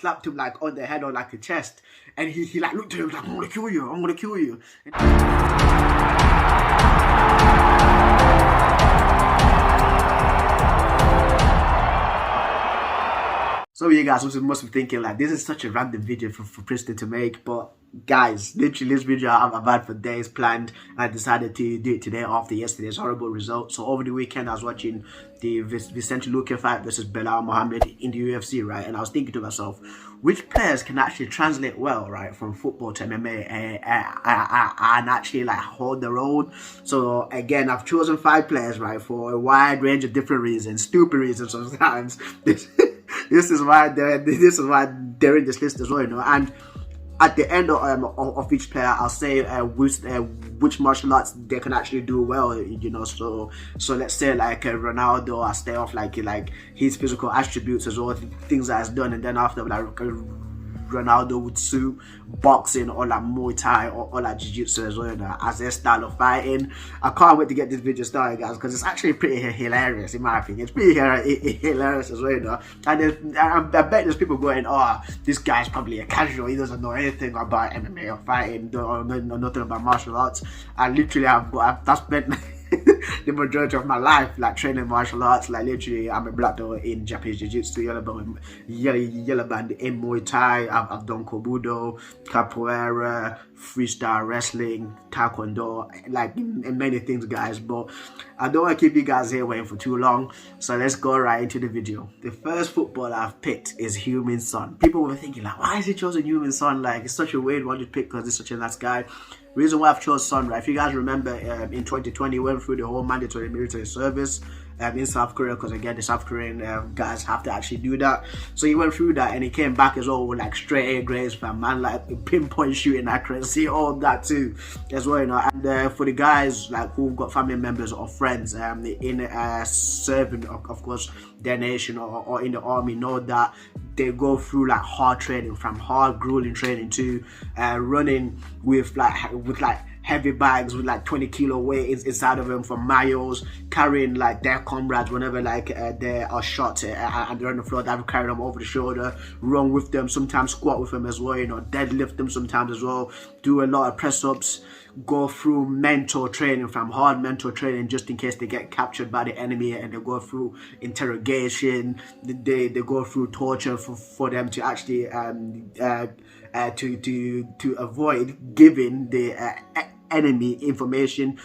slapped him like on the head or like the chest, and he like looked at him like, I'm gonna kill you, I'm gonna kill you. So you guys must be thinking like, this is such a random video for Princeton to make, but guys, literally this video I've had for days planned. I decided to do it today after yesterday's horrible result. So over the weekend I was watching the Vicente Luque fight versus Belal Muhammad in the UFC, right? And I was thinking to myself, which players can actually translate well, right, from football to MMA and actually like hold their own. So again, I've chosen 5 players, right, for a wide range of different reasons, stupid reasons sometimes. This is why they're in this list as well, you know. And at the end of each player, I'll say which martial arts they can actually do well, you know. So let's say like Ronaldo, I'll stay off like his physical attributes as well, things that he's done, and then after like Ronaldo would suit boxing or like Muay Thai or like Jiu-Jitsu as well, you know, as their style of fighting. I can't wait to get this video started, guys, because it's actually pretty hilarious in my opinion. It's pretty hilarious as well, you know. And I bet there's people going, oh, this guy's probably a casual, he doesn't know anything about MMA or fighting or nothing about martial arts. I literally I've spent the majority of my life like training martial arts. Like literally, I'm a black belt in Japanese Jiu-Jitsu, yellow band in Muay Thai. I've done Kobudo, Capoeira, freestyle wrestling, Taekwondo, like and many things, guys. But I don't want to keep you guys here waiting for too long, so let's go right into the video. The first footballer I've picked is Heung-min Son. People were thinking like, why is he chosen Heung-min Son? Like, it's such a weird one to pick because he's such a nice guy. Reason why I've chosen Son, right? If you guys remember, in 2020, went through the whole mandatory military service in South Korea, because again, the South Korean guys have to actually do that. So he went through that and he came back as well with like straight A grades, man, like pinpoint shooting accuracy, all that too, as well, you know. And for the guys like who've got family members or friends in serving, of course, their nation or in the army, know that they go through like hard training, from hard grueling training to running with heavy bags with like 20-kilo weight inside of them for miles, carrying like their comrades whenever like they are shot and they're on the floor. They have to carry them over the shoulder, run with them, sometimes squat with them as well, you know, deadlift them sometimes as well, do a lot of press-ups, go through mental training, from hard mental training just in case they get captured by the enemy, and they go through interrogation, they go through torture for them to actually to avoid giving the enemy information.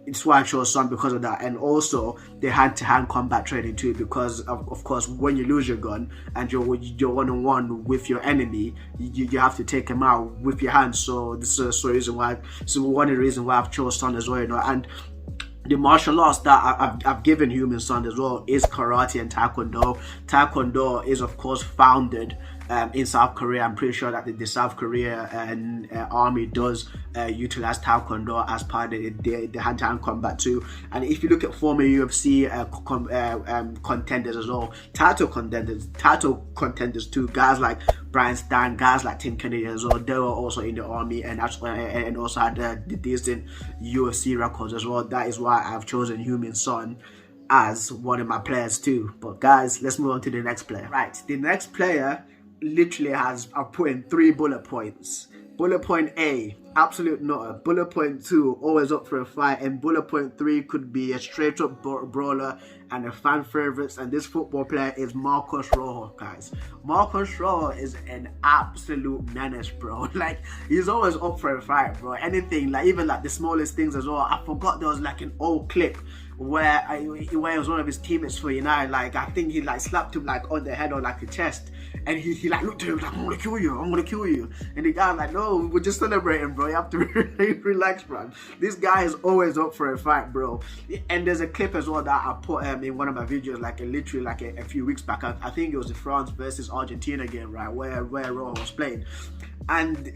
It's why I chose Son, because of that. And also the hand-to-hand combat training too, because of course when you lose your gun and you're one-on-one with your enemy, you have to take him out with your hands. So this is one of the reasons why I've chosen Son as well, you know. And the martial arts that I've given Heung-min Son as well is karate and taekwondo. Taekwondo is of course founded in South Korea. I'm pretty sure that the South Korea army does utilize taekwondo as part of the hand-to-hand combat too. And if you look at former UFC contenders as well, title contenders too, guys like Brian Stein, guys like Tim Kennedy as well, they were also in the army and also had the decent UFC records as well. That is why I've chosen Heung-min Son as one of my players too. But guys, let's move on to the next player. Right, the next player literally I've put in 3 bullet points. Bullet point A, absolute nutter. Bullet point 2, always up for a fight. And bullet point 3 could be a straight up brawler and a fan favorites. And this football player is Marcos Rojo, guys. Marcos Rojo is an absolute menace, bro. Like, he's always up for a fight, bro. Anything, like even like the smallest things as well. I forgot there was like an old clip where it was one of his teammates for United. Like, I think he like slapped him like on the head or like the chest, and he like looked at him like, I'm gonna kill you, I'm gonna kill you. And the guy was like, no, we're just celebrating, bro, you have to relax, bro. This guy is always up for a fight, bro. And there's a clip as well that I put in one of my videos, like literally like a few weeks back. I think it was the France versus Argentina game, right, where Rojo was playing. And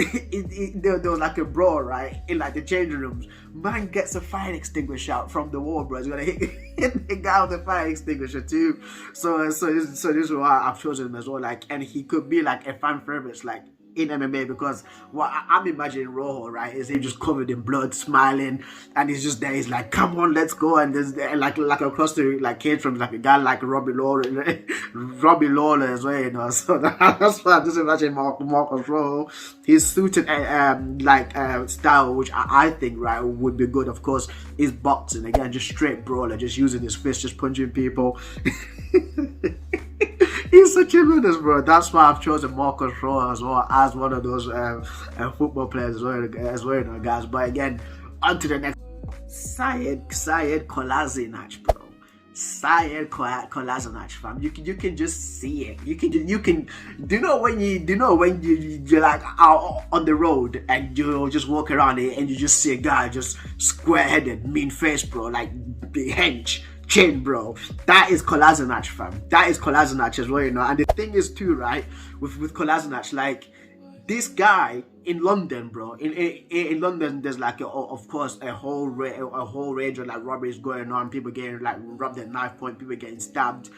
there was like a brawl, right, in like the changing rooms. Man gets a fire extinguisher out from the wall, bro. He's gonna hit the guy with the fire extinguisher too. So this is why I've chosen him as well. Like, and he could be like a fan favorite. Like, in MMA, because what I'm imagining Rojo, right, is he just covered in blood, smiling, and he's just there. He's like, "Come on, let's go!" And there's like across the cage from like a guy like Robbie Lawler, Robbie Lawler as well, you know. So that's why I'm just imagining Marcos Rojo. His suited style, which I think right would be good. Of course, is boxing again, just straight brawler, just using his fist, just punching people. He's such a menace, bro. That's why I've chosen Marcos Rojo as well as one of those football players as well, you know, guys. But again, on to the next. Sayed Kolasinac, bro. Sayed Kolasinac, fam. You can just see it. You can. Do you know when you're like out on the road and you just walk around it and you just see a guy just square-headed, mean face, bro, like the hench. Chin, bro. That is Kolasinac, fam. That is Kolasinac as well, you know. And the thing is too, right, with Kolasinac, like, this guy in London, bro. In London, there's like of course a whole range of like robberies going on. People getting like robbed at knife point. People getting stabbed.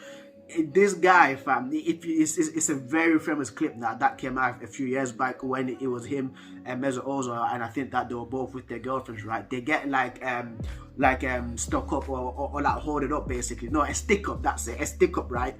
This guy, fam, it's a very famous clip now that came out a few years back when it was him and Mesut Ozil, and I think that they were both with their girlfriends, right? They get stuck up or like hold it up, basically. No, a stick up, that's it, a stick up, right?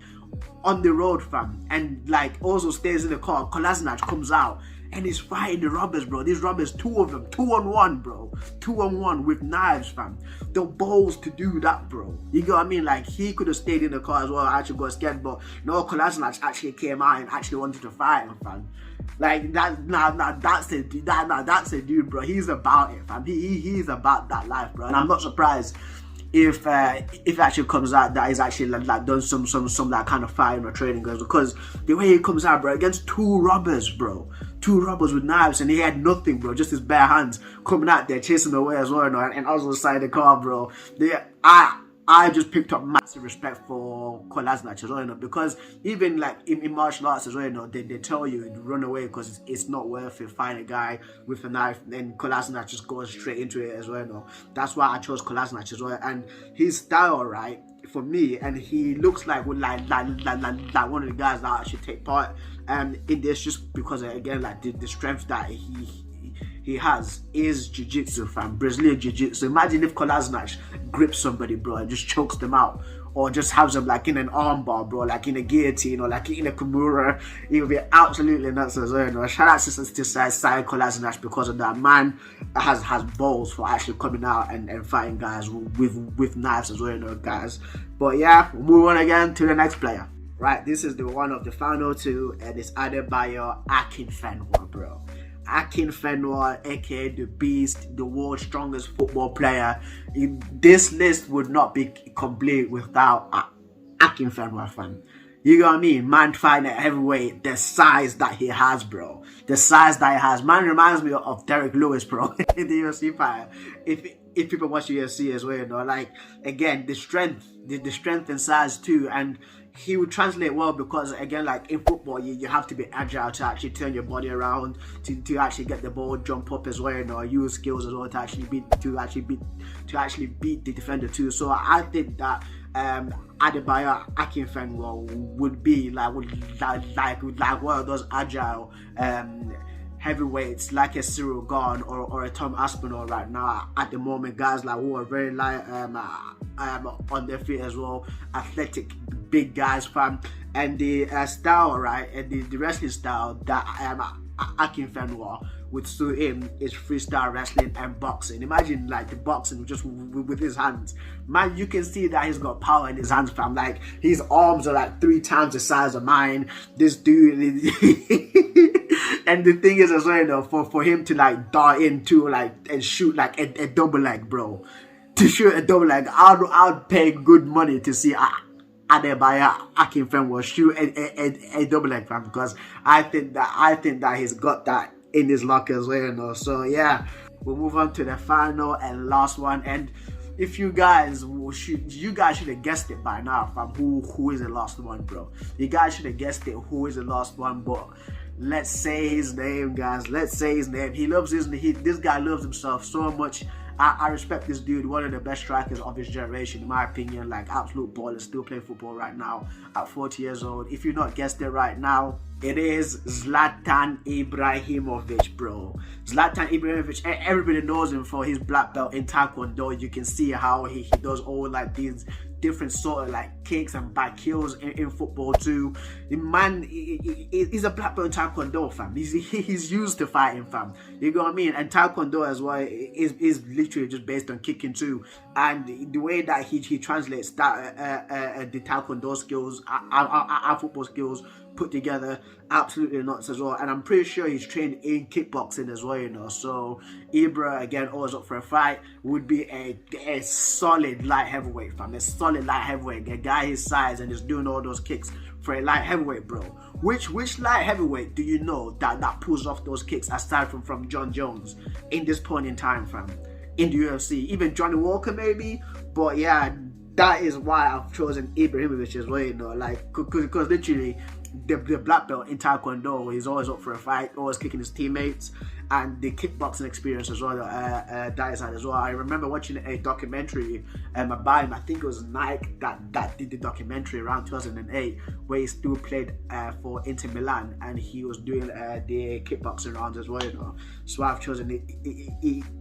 On the road, fam, and like Ozil stays in the car. Kolasinac comes out and he's fighting the robbers, bro. These robbers, two of them, 2-on-1, bro. 2-on-1 with knives, fam. The balls to do that, bro. You get what I mean? Like, he could have stayed in the car as well, actually got scared, but no, Kolasinac actually came out and actually wanted to fight him, fam. Like, that's a dude, bro. He's about it, fam. He's about that life, bro. And I'm not surprised if it actually comes out that he's actually like done some that kind of fighting or training, guys, because the way he comes out, bro, against two robbers, bro, two robbers with knives, and he had nothing, bro, just his bare hands coming out there chasing away as well, you know, and also inside the car, bro. I just picked up massive respect for Kolasinac as well, you know, because even like in martial arts as well, you know, they tell you to run away because it's not worth it. Find a guy with a knife, and Kolasinac just goes straight into it as well, you know. That's why I chose Kolasinac as well, and his style, right, for me, and he looks like one of the guys that actually take part in this, just because again, like the strength that he has is jiu-jitsu, fam. Brazilian jiu-jitsu. Imagine if Kolasinac grips somebody, bro, and just chokes them out, or just has them like in an armbar, bro, like in a guillotine or like in a kimura. It would be absolutely nuts as well, you know. Shout out to Sayed Kolasinac because of that. Man has balls for actually coming out and fighting guys with knives as well, you know, guys. But yeah, we'll move on again to the next player. Right, this is the one of the final two, and it's Adebayo Akin Fenwa, bro. Akin Fenwa, aka the Beast, the world's strongest football player. This list would not be complete without Akin Fenwa, fam. You know what I mean? Man fighting at heavyweight, the size that he has, bro. The size that he has. Man reminds me of Derek Lewis, bro, in the UFC fight. If people watch UFC as well, you know, like, again, the strength and size too, and he would translate well because, again, like in football, you have to be agile to actually turn your body around, to actually get the ball, jump up as well, you know, use skills as well to actually beat the defender too. So I think that Adebayo Akin Fenwa would be like one of those agile heavyweights, like a Cyril Gane or a Tom Aspinall right now at the moment. Guys like who are very light on their feet as well, athletic, big guys, fam. And the style, right, and the wrestling style that Akin Fenwa would suit him is freestyle wrestling and boxing. Imagine like the boxing just with his hands. Man, you can see that he's got power in his hands, fam. Like, his arms are like 3 times the size of mine. This dude and the thing is as well, you know, for him to like dart into like and shoot like a double leg, bro. To shoot a double leg, I'd pay good money to see Adebayo Akin Fenwa shoot a double leg, fam, because I think that he's got that in his locker as well, you know. So yeah, we'll move on to the final and last one. And if you guys should have guessed it by now, fam, who is the last one, bro. You guys should have guessed it who is the last one, but let's say his name, guys. Let's say his name. This guy loves himself so much. I respect this dude, one of the best strikers of his generation, in my opinion. Like, absolute baller, still playing football right now at 40 years old. If you've not guessed it right now, It is Zlatan Ibrahimovic, bro. Zlatan Ibrahimovic, everybody knows him for his black belt in Taekwondo. You can see how he does all like these different sort of like kicks and back heels in football too. The man, he's a black belt in Taekwondo, fam. He's used to fighting, fam. You know what I mean? And Taekwondo as well is literally just based on kicking too. And the way that he translates that the Taekwondo skills, our football skills put together, absolutely nuts as well. And I'm pretty sure he's trained in kickboxing as well, you know. So Ibra, again, always up for a fight, would be a solid light heavyweight, fam. A solid light heavyweight, a guy his size and is doing all those kicks for a light heavyweight, bro. Which light heavyweight do you know that pulls off those kicks aside from John Jones in this point in time, fam? In the UFC, even Johnny Walker maybe, but yeah, that is why I've chosen Ibrahimovic as well, you know, like, because literally the black belt in Taekwondo, he's always up for a fight, always kicking his teammates, and the kickboxing experience as well, that is as well. I remember watching a documentary about him. I think it was Nike that did the documentary around 2008, where he still played for Inter Milan, and he was doing the kickboxing rounds as well, you know. So I've chosen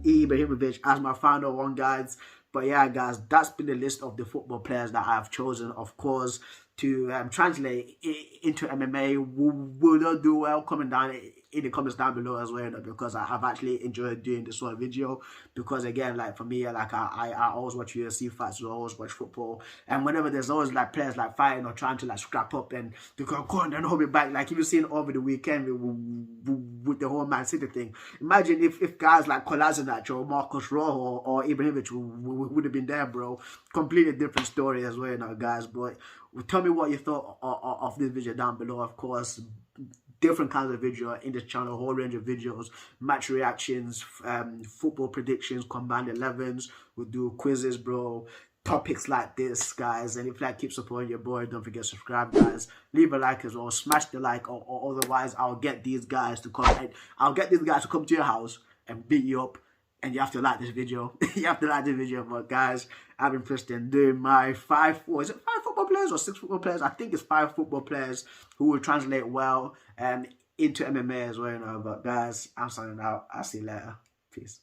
Ibrahimovic as my final one, guys. But yeah, guys, that's been the list of the football players that I've chosen, of course, to translate into MMA. Will not do well, comment down in the comments down below as well, you know, because I've actually enjoyed doing this sort of video. Because again, like for me, like I always watch UFC fights, I always watch football, and whenever there's always like players like fighting or trying to like scrap up and they go on and hold me back, like you've seen over the weekend with the whole Man City thing. Imagine if guys like Kolasinac or Marcus Rojo or Ibrahimovic would have been there, bro. Completely different story as well, you know, guys. But tell me what you thought of this video down below, of course. Different kinds of video in this channel, a whole range of videos, match reactions, football predictions, combined 11s. We'll do quizzes, bro. Topics like this, guys. And if you like, keep supporting your boy. Don't forget to subscribe, guys. Leave a like as well. Smash the like, or otherwise I'll get these guys to come. I'll get these guys to come to your house and beat you up. And you have to like this video. You have to like this video. But guys, I've been Preston doing my 5 football players or 6 football players? I think it's 5 football players who will translate well into MMA as well, you know. But guys, I'm signing out. I'll see you later. Peace.